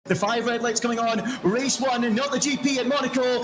The 5 red lights coming on. Race 1 and not the GP at Monaco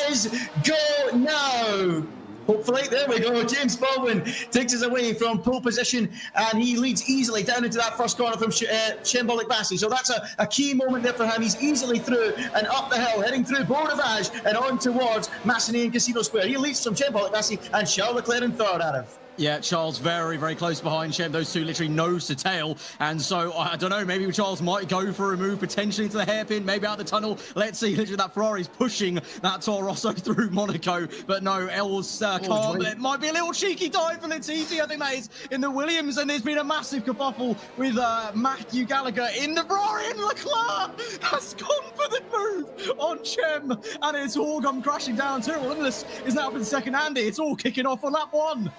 is go now. Hopefully, there we go. James Baldwin takes us away from pole position and he leads easily down into that first corner from Shembolic Bassi. So that's a key moment there for him. He's easily through and up the hill, heading through Beau Rivage and on towards Massenet and Casino Square. He leads from Shembolic Bassi and Charles Leclerc in third, Adam. Yeah, Charles very, very close behind Shem. Those two literally nose to tail. And so, I don't know, maybe Charles might go for a move potentially to the hairpin, maybe out the tunnel. Let's see, literally that Ferrari's pushing that Toro Rosso through Monaco. But no, El's car, it might be a little cheeky dive for Latifi. I think that is in the Williams. And there's been a massive kerfuffle with Matthew Gallagher in the Ferrari. And Leclerc has gone for the move on Shem. And it's all gone crashing down too. Limitless is now up in second, Andy. It's all kicking off on lap 1.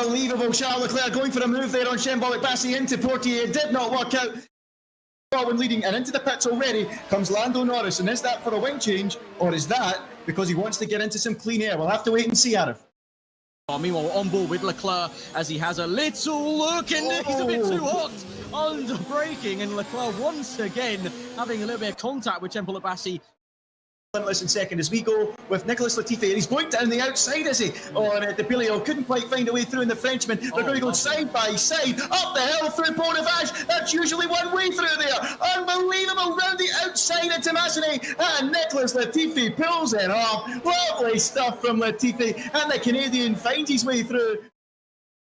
Unbelievable. Charles Leclerc going for a move there on Shembolic Bassi into Portier. It did not work out. Baldwin leading and into the pits already comes Lando Norris. And is that for a wing change or is that because he wants to get into some clean air? We'll have to wait and see, Arif. Meanwhile, on board with Leclerc as he has a little look and he's a bit too hot under braking. And Leclerc once again having a little bit of contact with Shembolic Bassi. Limitless in second as we go with Nicholas Latifi, and he's going down the outside, is he? On De Pilio, couldn't quite find a way through in the Frenchman. They're going to go side by side, up the hill through Beau Rivage. That's usually one way through there. Unbelievable, round the outside into Massenet, and Nicholas Latifi pulls it off. Lovely stuff from Latifi, and the Canadian finds his way through.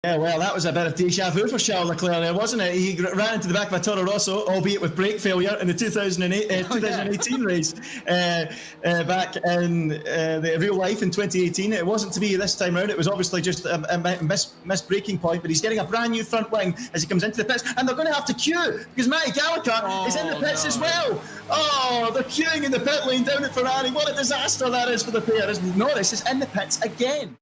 Yeah, well, that was a bit of deja vu for Charles Leclerc there, wasn't it? He ran into the back of a Toro Rosso, albeit with brake failure in the 2018 race back in the real life in 2018. It wasn't to be this time round. It was obviously just a missed braking point, but he's getting a brand new front wing as he comes into the pits, and they're going to have to queue because Matty Gallagher is in the pits as well. Oh, they're queuing in the pit lane down at Ferrari. What a disaster that is for the pair. Norris is in the pits again.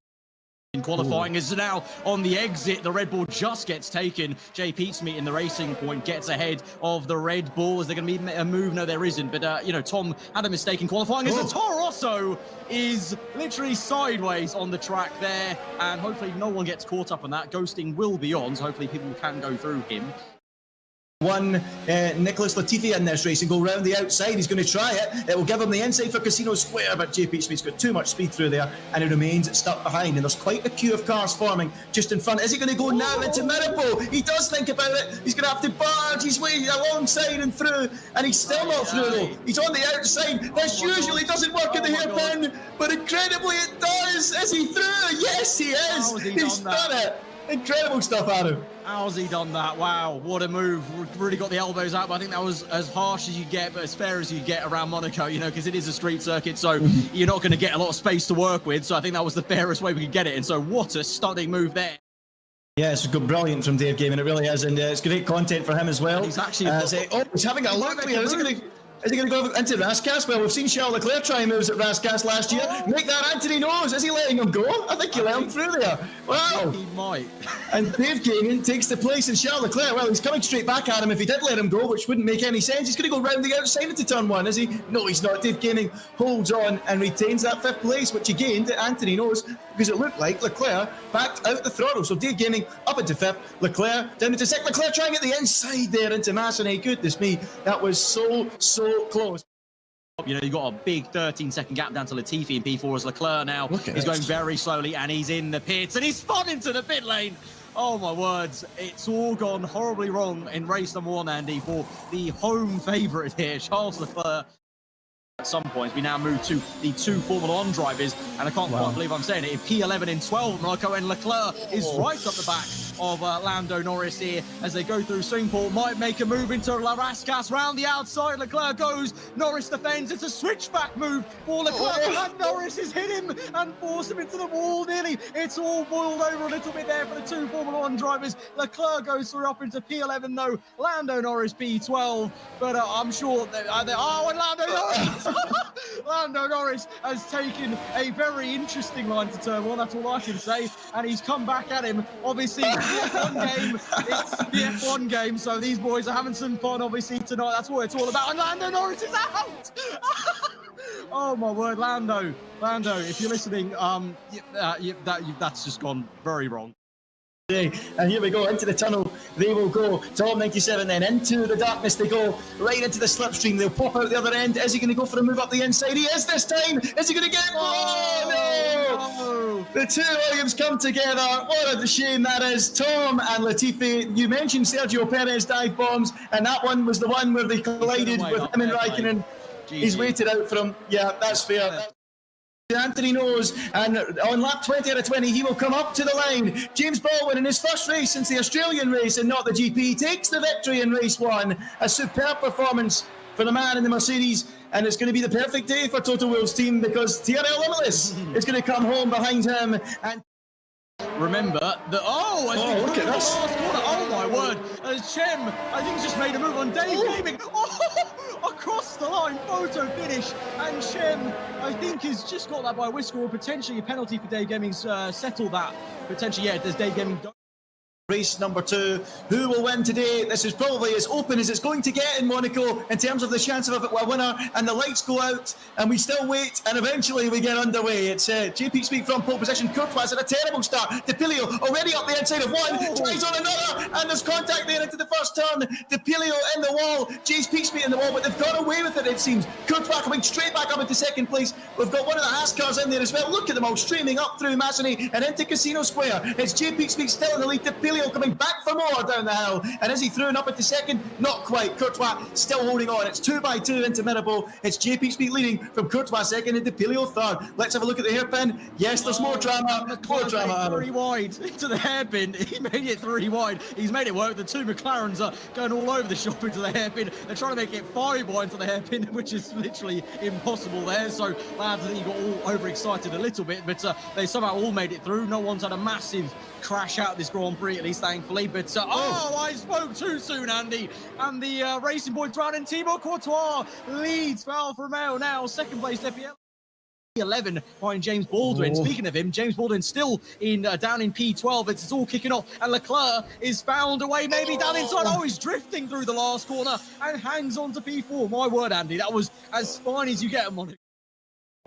Qualifying is now on the exit. The Red Bull just gets taken. Jay Peatsmeet in the Racing Point gets ahead of the Red Bull. Is there going to be a move? No, there isn't. But, you know, Tom had a mistake in qualifying as the Toro Rosso is literally sideways on the track there. And hopefully no one gets caught up on that. Ghosting will be on, so hopefully people can go through him. Nicholas Latifi in this race and go round the outside. He's going to try it. It will give him the inside for Casino Square, but JP Peatsmeet's got too much speed through there and he remains stuck behind. And there's quite a queue of cars forming just in front. Is he going to go now into Monaco? He does think about it. He's going to have to barge his way alongside and through, and he's still not through though. He's on the outside. This usually doesn't work in the hairpin, but incredibly it does. Is he through? Yes, he is. He's done it. Incredible stuff, Adam. How's he done that? Wow, what a move. Really got the elbows out, but I think that was as harsh as you get, but as fair as you get around Monaco, you know, because it is a street circuit, so you're not going to get a lot of space to work with. So I think that was the fairest way we could get it. And so what a stunning move there. Yeah, it's brilliant from Dave Gaming, it really is, and it's great content for him as well. He's actually he's having a look here. Is he going to go into Rascasse? Well, we've seen Charles Leclerc try moves at Rascasse last year. Make that Anthony knows. Is he letting him go? I think he let him through there. Wow. He might. And Dave Gaming takes the place, and Charles Leclerc, well, he's coming straight back at him if he did let him go, which wouldn't make any sense. He's going to go round the outside into turn 1, is he? No, he's not. Dave Gaming holds on and retains that 5th place, which he gained at Anthony knows, because it looked like Leclerc backed out the throttle. So Dave Gaming up into 5th, Leclerc down into 6th. Leclerc trying at the inside there into Massenet. Goodness me, that was so close. You know, you've got a big 13-second gap down to Latifi in P4 as Leclerc now is going very slowly and he's in the pits and he's spun into the pit lane. Oh my words, it's all gone horribly wrong in race number 1, Andy, for the home favourite here, Charles Leclerc. At some points, we now move to the 2 Formula 1 drivers, and I can't quite believe I'm saying it, in P11 in 12, Monaco, and Leclerc is right up the back of Lando Norris here as they go through Singapore. Might make a move into La Rascasse round the outside. Leclerc goes, Norris defends. It's a switchback move for Leclerc, and Norris has hit him and forced him into the wall nearly. It's all boiled over a little bit there for the 2 Formula 1 drivers. Leclerc goes through up into P11 though. Lando Norris P12, but I'm sure that and Lando Norris. Lando Norris has taken a very interesting line to turn 1, that's all I can say, and he's come back at him. Obviously, the F1 game, it's the F1 game, so these boys are having some fun, obviously, tonight. That's what it's all about, and Lando Norris is out! Oh, my word, Lando, if you're listening, that's just gone very wrong. And here we go, into the tunnel they will go. Tom 97, then into the darkness they go, right into the slipstream. They'll pop out the other end. Is he going to go for a move up the inside? He is this time. Is he going to get? Oh no! The two Williams come together. What a shame that is. Tom and Latifi. You mentioned Sergio Perez dive bombs, and that one was the one where they collided with him and Raikkonen. He's waited out for him. Yeah, that's fair. Anthony knows, and on lap 20 out of 20 he will come up to the line. James Baldwin, in his first race since the Australian race and not the GP, takes the victory in race 1. A superb performance for the man in the Mercedes, and it's going to be the perfect day for Toto Wolff's team, because TRL Limitless is going to come home behind him. And remember that, look at this. Oh my word, as Chem, I think, just made a move on Dave Gaming. Across the line, photo finish, and Chem, I think, has just got that by a whisker, or potentially a penalty for Dave Gaming's settle that. Potentially, yeah, does Dave Gaming... Race number 2. Who will win today? This is probably as open as it's going to get in Monaco in terms of the chance of a winner, and the lights go out and we still wait, and eventually we get underway. It's JP Speak from pole position. Courtois had a terrible start. De Pilio already up the inside of one, tries on another, and there's contact there into the first turn. De Pilio in the wall, JP Speak in the wall, but they've got away with it seems. Courtois coming straight back up into second place. We've got one of the Haas cars in there as well. Look at them all streaming up through Masseny and into Casino Square. It's JP Speak still in the lead. De Pilio coming back for more down the hill, and is he through and up into second? Not quite. Courtois still holding on. It's 2 by 2 into Mirabeau. It's JP Speed leading from Courtois second and De Pilio third. Let's have a look at the hairpin. Yes, there's more drama. More drama. 3 wide into the hairpin. He made it 3 wide. He's made it work. The 2 McLarens are going all over the shop into the hairpin. They're trying to make it 5 wide into the hairpin, which is literally impossible there. So lads, I think you got all overexcited a little bit, but they somehow all made it through. No one's had a massive crash out this Grand Prix, at least thankfully. But I spoke too soon, Andy. And the Racing Boy drowning Thibaut Courtois leads for Alfa Romeo now. Second place, FPL 11 behind James Baldwin. Speaking of him, James Baldwin still in down in P12. It's all kicking off, and Leclerc is found away, maybe down inside. He's drifting through the last corner and hangs on to P4. My word, Andy, that was as fine as you get them on it.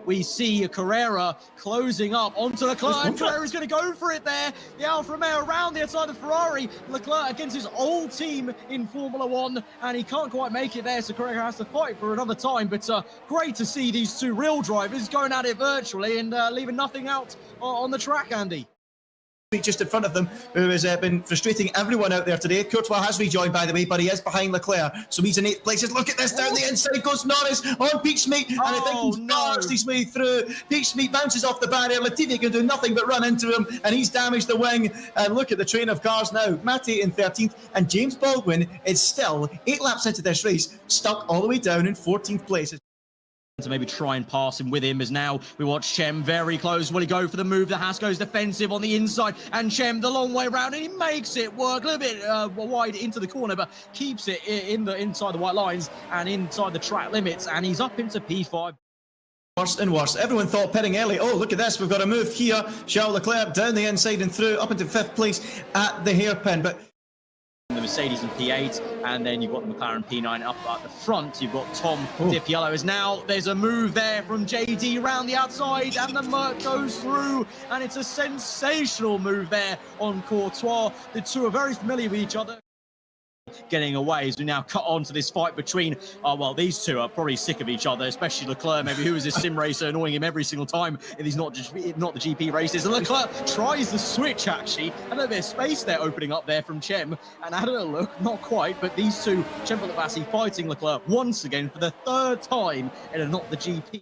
We see Carrera closing up onto Leclerc, and Carrera's going to go for it there. The Alfa Romeo around the outside of Ferrari. Leclerc against his old team in Formula 1, and he can't quite make it there, so Carrera has to fight for another time. But great to see these two real drivers going at it virtually and leaving nothing out on the track, Andy. Just in front of them, who has been frustrating everyone out there today. Courtois has rejoined, by the way, but he is behind Leclerc, so he's in 8th place. Look at this, down the inside goes Norris on Peach Meat, and I think he's forced his way through. Peach Meat bounces off the barrier. Latifi can do nothing but run into him, and he's damaged the wing. And look at the train of cars now. Matty in 13th, and James Baldwin is still 8 laps into this race, stuck all the way down in 14th place. To maybe try and pass him with him, as now we watch Chem very close. Will he go for the move? The Haas goes defensive on the inside, and Chem the long way around, and he makes it work a little bit wide into the corner, but keeps it inside the white lines and inside the track limits, and he's up into P5. Worse and worse. Everyone thought pitting early. Oh, look at this. We've got a move here. Charles Leclerc down the inside and through up into 5th place at the hairpin, but the Mercedes in P8, and then you've got the McLaren P9 up at the front. You've got Tom Dipiello. As now there's a move there from JD around the outside, and the Merc goes through, and it's a sensational move there on Courtois. The two are very familiar with each other. Getting away as we now cut on to this fight between, these two are probably sick of each other, especially Leclerc, maybe, who is a sim racer, annoying him every single time if he's not the GP races. And Leclerc tries the switch, actually, and a bit of space there opening up there from Chem, and had a look, not quite, but these two, Chem Lavassi fighting Leclerc once again for the 3rd time in a not the GP.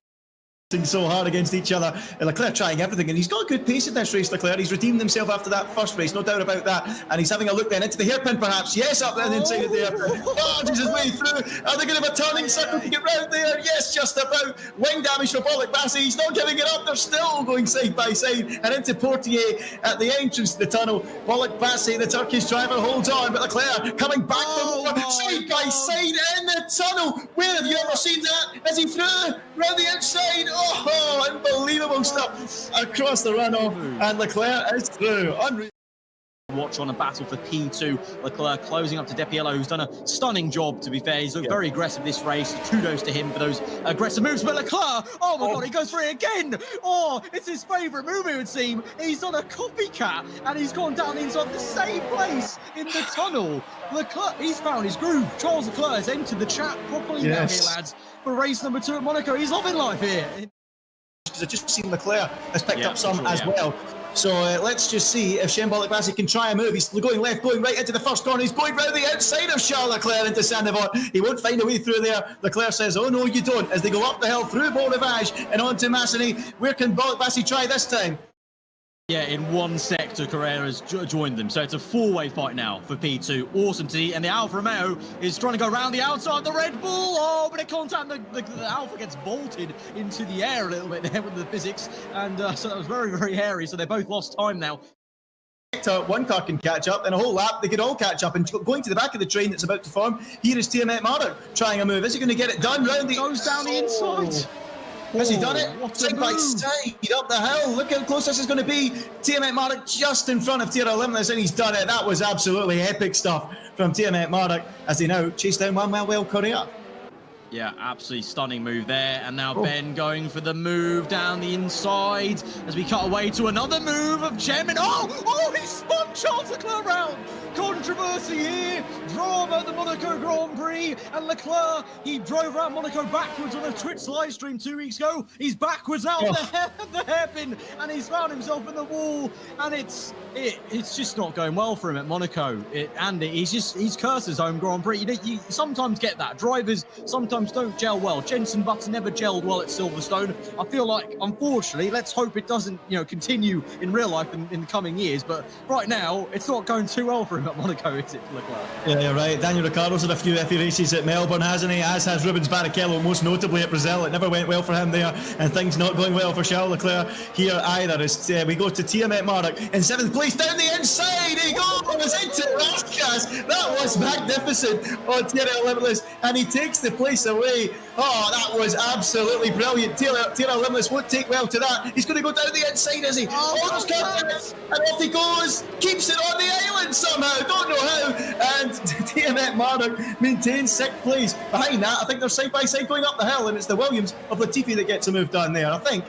So hard against each other, and Leclerc trying everything, and he's got a good pace in this race. Leclerc, he's redeemed himself after that first race, no doubt about that, and he's having a look then into the hairpin, perhaps. Yes, up there inside of the hairpin. Barges his way through. Are they going to have a turning circle to get round there? Yes, just about. Wing damage for Bollock Bassi. He's not giving it up. They're still going side by side, and into Portier at the entrance to the tunnel. Bollock Bassi, the Turkish driver, holds on, but Leclerc coming back from side by side in the tunnel. Where have you ever seen that? Is he through? Round the outside. Oh, unbelievable stuff across the runoff, and Leclerc is through. Unreal. watch on a battle for P2. Leclerc closing up to Depiello, who's done a stunning job, to be fair. He's looked very aggressive this race. Kudos to him for those aggressive moves. But Leclerc, oh my God, he goes for it again. Oh, it's his favourite move, it would seem. He's done a copycat, and he's gone down inside the same place in the tunnel. Leclerc, he's found his groove. Charles Leclerc has entered the chat properly now here, lads, for race number 2 at Monaco. He's loving life here. Because I've just seen Leclerc has picked up some as well. So let's just see if Bolek-Bassi can try a move. He's going left, going right into the first corner. He's going round the outside of Charles Leclerc into Saint-Devote. He won't find a way through there. Leclerc says, oh no, you don't, as they go up the hill through Beau Rivage and on to Masseny. Where can Bolek-Bassi try this time? Yeah, in one sector, Carrera's joined them. So it's a four-way fight now for P2. Awesome to see. And the Alfa Romeo is trying to go around the outside of the Red Bull. Oh, but it contact the Alfa gets bolted into the air a little bit there with the physics. And so that was very, very hairy. So they both lost time now. One car can catch up, and a whole lap, they could all catch up. And going to the back of the train that's about to form, here is Tiamat Marduk trying a move. Is he going to get it done? Round the... Goes down the inside. Has he done it? Side by side, up the hill. Look how close this is going to be. Tiamat Marduk just in front of Tierra Limitless, and he's done it. That was absolutely epic stuff from Tiamat Marduk as they now chase down Manuel Correa. Yeah, absolutely stunning move there. And now Ben going for the move down the inside as we cut away to another move of Chem. And oh, he spun Charles Leclerc round. Controversy here. Drama at the Monaco Grand Prix. And Leclerc, he drove around Monaco backwards on a Twitch live stream 2 weeks ago. He's backwards out the hairpin, and he's found himself in the wall. And it's just not going well for him at Monaco. He's cursed his home Grand Prix. You sometimes get that. Drivers sometimes don't gel well. Jenson Button never gelled well at Silverstone. I feel like, unfortunately, let's hope it doesn't, continue in real life in the coming years. But right now, it's not going too well for him at Monaco, is it, Leclerc? Yeah, you're right. Daniel Ricciardo's had a few F1 races at Melbourne, hasn't he? As has Rubens Barrichello, most notably at Brazil. It never went well for him there, and things not going well for Charles Leclerc here either. As we go to Tiamat Marduk in 7th place, down the inside he goes into Raskas. That was magnificent on Tierra Limitless, and he takes the place away. Oh, that was absolutely brilliant. Tierra Limitless won't take well to that. He's going to go down the inside, is he? And off he goes. Keeps it on the island somehow. Don't know how. And Tiamat Marduk maintains 6th place. Behind that, I think they're side by side going up the hill, and it's the Williams of Latifi that gets a move down there, I think.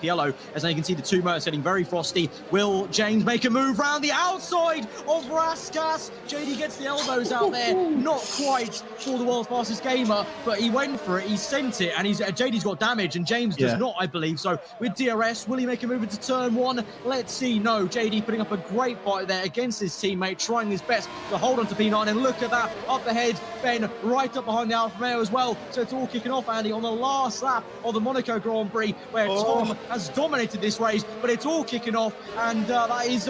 Yellow, as now you can see the two motors getting very frosty. Will James make a move round the outside of Raskas? JD gets the elbows out there, not quite for the world's fastest gamer, but he went for it, he sent it, and JD's got damage, and James does not, I believe. So with DRS, will he make a move into turn 1? Let's see. No, JD putting up a great fight there against his teammate, trying his best to hold on to P9, and look at that, up ahead, Ben right up behind the Alfa Romeo as well. So it's all kicking off, Andy, on the last lap of the Monaco Grand Prix, where Tom has dominated this race, but it's all kicking off, and that is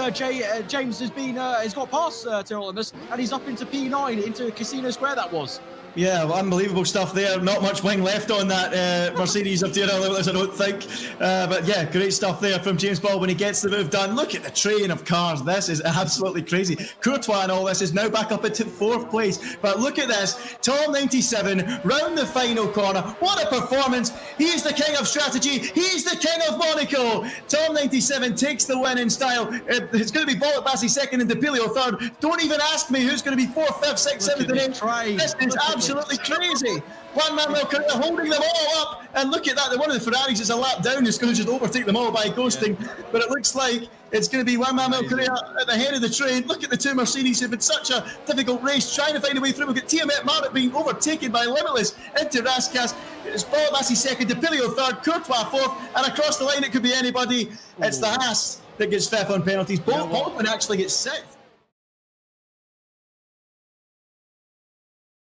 James has got past Tyrrell, and he's up into P9, into Casino Square. That was. Yeah, well, unbelievable stuff there. Not much wing left on that Mercedes of Tierra Limitless, I don't think. But yeah, great stuff there from James Ball when he gets the move done. Look at the train of cars. This is absolutely crazy. Courtois and all this is now back up into 4th place. But look at this. Tom 97 round the final corner. What a performance. He's the king of strategy. He's the king of Monaco. Tom 97 takes the win in style. It's going to be Bolek-Bassi 2nd and Depiello 3rd. Don't even ask me who's going to be 4th, 5th, 6th, 7th, and 8th. This is absolutely crazy. Manuel Correa holding them all up, and look at that. One of the Ferraris is a lap down. He's going to just overtake them all by ghosting. But it looks like it's going to be Manuel Correa at the head of the train. Look at the two Mercedes who've had such a difficult race trying to find a way through. We've got Tiamat Marduk being overtaken by Limitless into Raskas. It's Bolek-Bassi 2nd, Depiello 3rd, Courtois 4th, and across the line it could be anybody. It's the Haas that gets 5th on penalties. Baldwin actually gets 6th.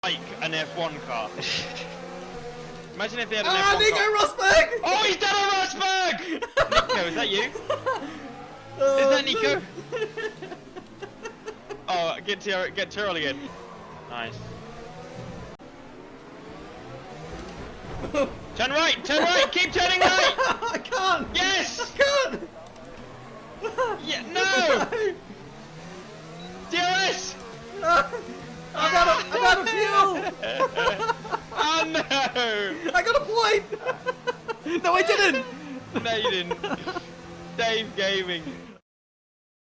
Like an F1 car. Imagine if they had an F1 Nico car. Rosberg! Oh, he's done a Rosberg! Nico, is that you? Is that Nico? Oh, get Tyrrell again. Nice. Turn right, keep turning right! I can't! Yes! I can't! Yeah, no! DRS! I'm out of fuel! Oh no! I got a point! No, I didn't! No, you didn't. Dave Gaming.